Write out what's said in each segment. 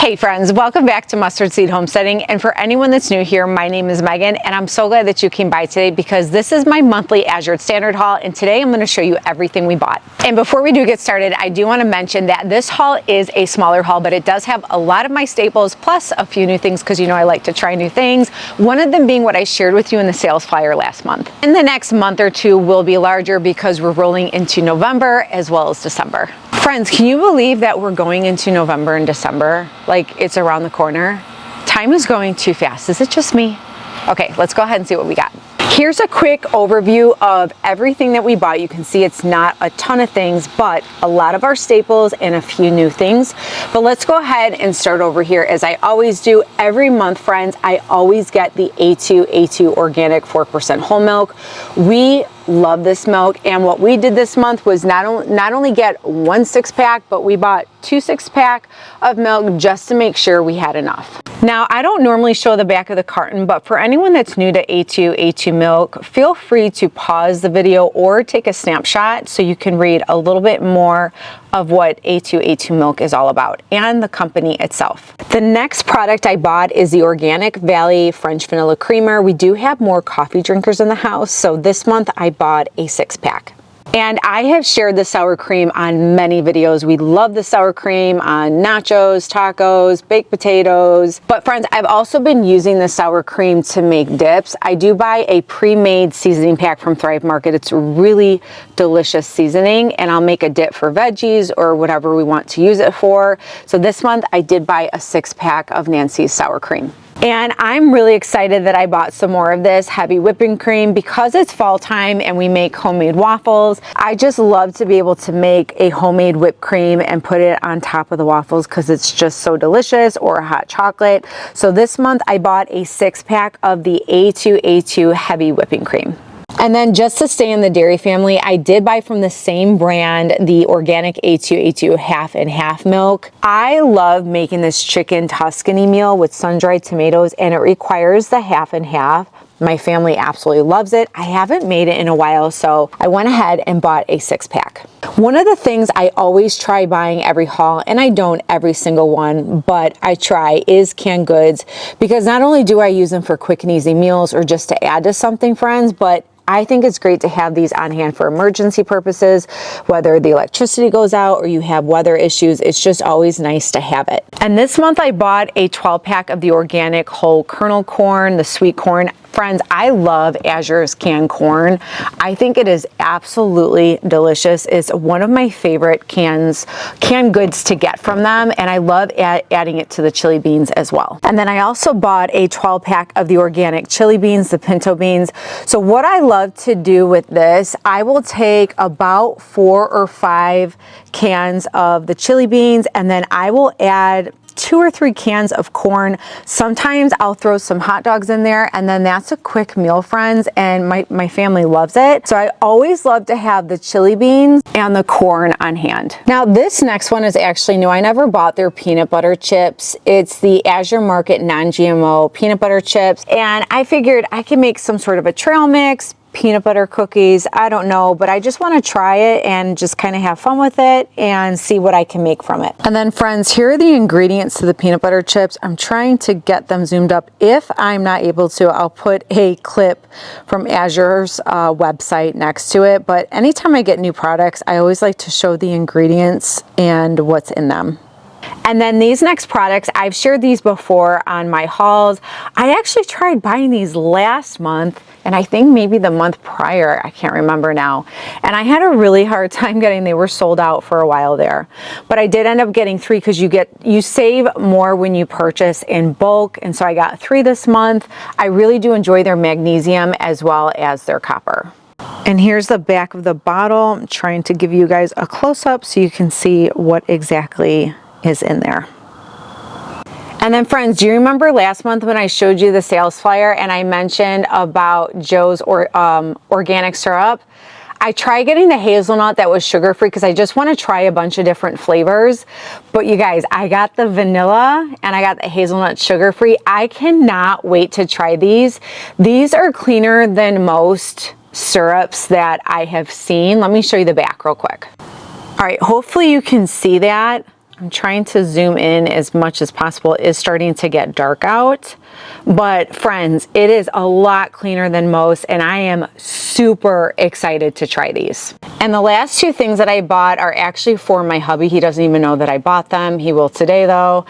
Hey friends, welcome back to Mustard Seed Homesteading. And for anyone that's new here, my name is Megan and I'm so glad that you came by today because this is my monthly Azure Standard haul and today I'm going to show you everything we bought. And before we do get started, I do want to mention that this haul is a smaller haul, but it does have a lot of my staples plus a few new things because you know I like to try new things. One of them being what I shared with you in the sales flyer last month. In the next month or two will be larger because we're rolling into November as well as December. Friends, can you believe that we're going into November and December? Like it's around the corner. Time is going too fast. Is it just me? Okay, let's go ahead and see what we got. Here's a quick overview of everything that we bought. You can see it's not a ton of things, but a lot of our staples and a few new things. But let's go ahead and start over here as I always do. Every month, friends, I always get the A2 organic 4% whole milk. We love this milk, and what we did this month was not only get one 6-pack, but we bought 2 6-pack of milk just to make sure we had enough. Now, I don't normally show the back of the carton, but for anyone that's new to A2 milk, feel free to pause the video or take a snapshot so you can read a little bit more of what A2 milk is all about and the company itself. The next product I bought is the Organic Valley French Vanilla Creamer. We do have more coffee drinkers in the house, so this month I bought a 6-pack. And I have shared the sour cream on many videos. We love the sour cream on nachos, tacos, baked potatoes. But friends, I've also been using the sour cream to make dips. I do buy a pre-made seasoning pack from Thrive Market. It's really delicious seasoning, and I'll make a dip for veggies or whatever we want to use it for. So this month I did buy a 6-pack of Nancy's sour cream. And I'm really excited that I bought some more of this heavy whipping cream because it's fall time and we make homemade waffles. I just love to be able to make a homemade whipped cream and put it on top of the waffles because it's just so delicious, or a hot chocolate. So this month I bought a 6-pack of the A2 heavy whipping cream. And then just to stay in the dairy family, I did buy from the same brand the organic A2 half and half milk. I love making this chicken Tuscany meal with sun-dried tomatoes, and it requires the half and half. My family absolutely loves it. I haven't made it in a while, so I went ahead and bought a 6-pack. One of the things I always try buying every haul, and I don't every single one, but I try, is canned goods, because not only do I use them for quick and easy meals or just to add to something, friends, but I think it's great to have these on hand for emergency purposes, whether the electricity goes out or you have weather issues. It's just always nice to have it. And this month I bought a 12-pack of the organic whole kernel corn, the sweet corn. Friends, I love Azure's canned corn. I think it is absolutely delicious. It's one of my favorite canned goods to get from them, and I love adding it to the chili beans as well. And then I also bought a 12-pack of the organic chili beans, the pinto beans. So what I love to do with this, I will take about 4 or 5 cans of the chili beans, and then I will add 2 or 3 cans of corn. Sometimes I'll throw some hot dogs in there, and then that's a quick meal, friends, and my family loves it. So I always love to have the chili beans and the corn on hand. Now this next one is actually new. I never bought their peanut butter chips. It's the Azure Market non-GMO peanut butter chips, and I figured I could make some sort of a trail mix, peanut butter cookies, I don't know, but I just want to try it and just kind of have fun with it and see what I can make from it. And then friends, here are the ingredients to the peanut butter chips. I'm trying to get them zoomed up. If I'm not able to, I'll put a clip from Azure's website next to it, but anytime I get new products, I always like to show the ingredients and what's in them. And then these next products, I've shared these before on my hauls. I actually tried buying these last month, and I think maybe the month prior, I can't remember now. And I had a really hard time getting, they were sold out for a while there. But I did end up getting 3 because you save more when you purchase in bulk. And so I got 3 this month. I really do enjoy their magnesium as well as their copper. And here's the back of the bottle. I'm trying to give you guys a close-up so you can see what exactly is in there. And then friends, do you remember last month when I showed you the sales flyer and I mentioned about Joe's organic syrup? I tried getting the hazelnut that was sugar-free because I just want to try a bunch of different flavors. But you guys, I got the vanilla and I got the hazelnut sugar-free. I cannot wait to try these. These are cleaner than most syrups that I have seen. Let me show you the back real quick. All right, hopefully you can see that. I'm trying to zoom in as much as possible. It is starting to get dark out. But friends, it is a lot cleaner than most, and I am super excited to try these. And the last two things that I bought are actually for my hubby. He doesn't even know that I bought them. He will today though.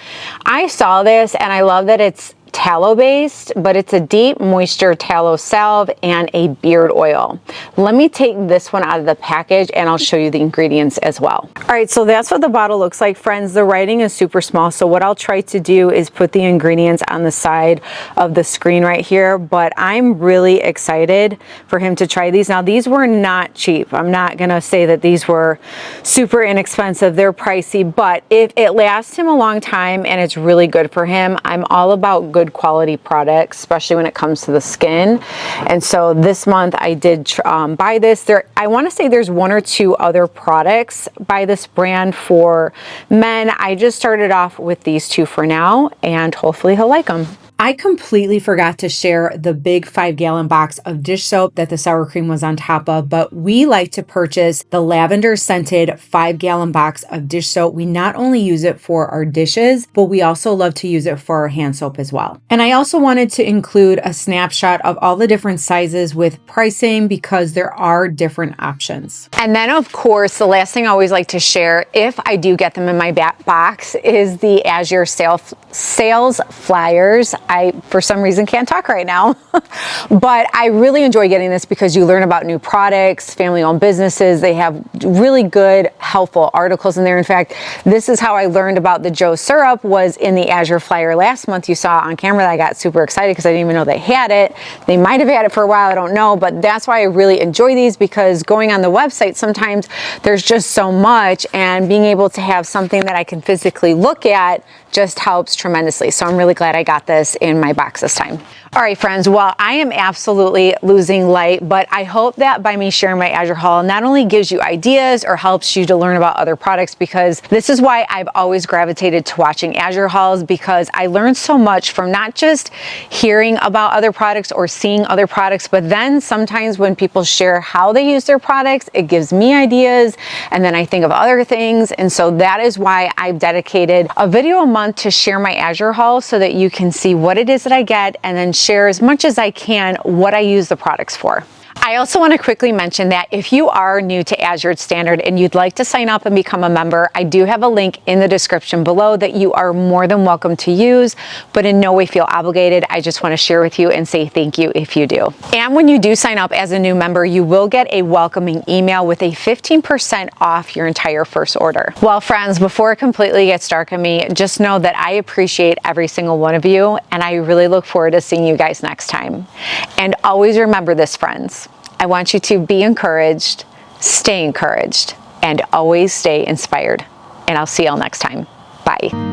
I saw this and I love that it's tallow based, but it's a deep moisture tallow salve and a beard oil. Let me take this one out of the package and I'll show you the ingredients as well. All right, so that's what the bottle looks like, friends. The writing is super small, so what I'll try to do is put the ingredients on the side of the screen right here, but I'm really excited for him to try these. Now, these were not cheap. I'm not gonna say that these were super inexpensive. They're pricey, but if it lasts him a long time and it's really good for him, I'm all about good quality products, especially when it comes to the skin. And so this month I did buy this. I want to say there's one or two other products by this brand for men. I just started off with these two for now, and hopefully he'll like them. I completely forgot to share the big 5-gallon box of dish soap that the sour cream was on top of, but we like to purchase the lavender scented 5-gallon box of dish soap. We not only use it for our dishes, but we also love to use it for our hand soap as well. And I also wanted to include a snapshot of all the different sizes with pricing because there are different options. And then of course, the last thing I always like to share, if I do get them in my back box, is the Azure sales flyers. I, for some reason, can't talk right now, but I really enjoy getting this because you learn about new products, family-owned businesses. They have really good, helpful articles in there. In fact, this is how I learned about the Joe syrup, was in the Azure flyer last month. You saw on camera that I got super excited because I didn't even know they had it. They might have had it for a while, I don't know, but that's why I really enjoy these, because going on the website, sometimes there's just so much, and being able to have something that I can physically look at just helps tremendously. So I'm really glad I got this in my box this time. All right, friends, well, I am absolutely losing light, but I hope that by me sharing my Azure haul not only gives you ideas or helps you to learn about other products, because this is why I've always gravitated to watching Azure hauls, because I learned so much from not just hearing about other products or seeing other products, but then sometimes when people share how they use their products, it gives me ideas, and then I think of other things. And so that is why I've dedicated a video a month to share my Azure haul, so that you can see what it is that I get and then share as much as I can what I use the products for. I also want to quickly mention that if you are new to Azure Standard and you'd like to sign up and become a member, I do have a link in the description below that you are more than welcome to use, but in no way feel obligated. I just want to share with you and say thank you if you do. And when you do sign up as a new member, you will get a welcoming email with a 15% off your entire first order. Well, friends, before it completely gets dark on me, just know that I appreciate every single one of you, and I really look forward to seeing you guys next time. And always remember this, friends. I want you to be encouraged, stay encouraged, and always stay inspired. And I'll see y'all next time. Bye.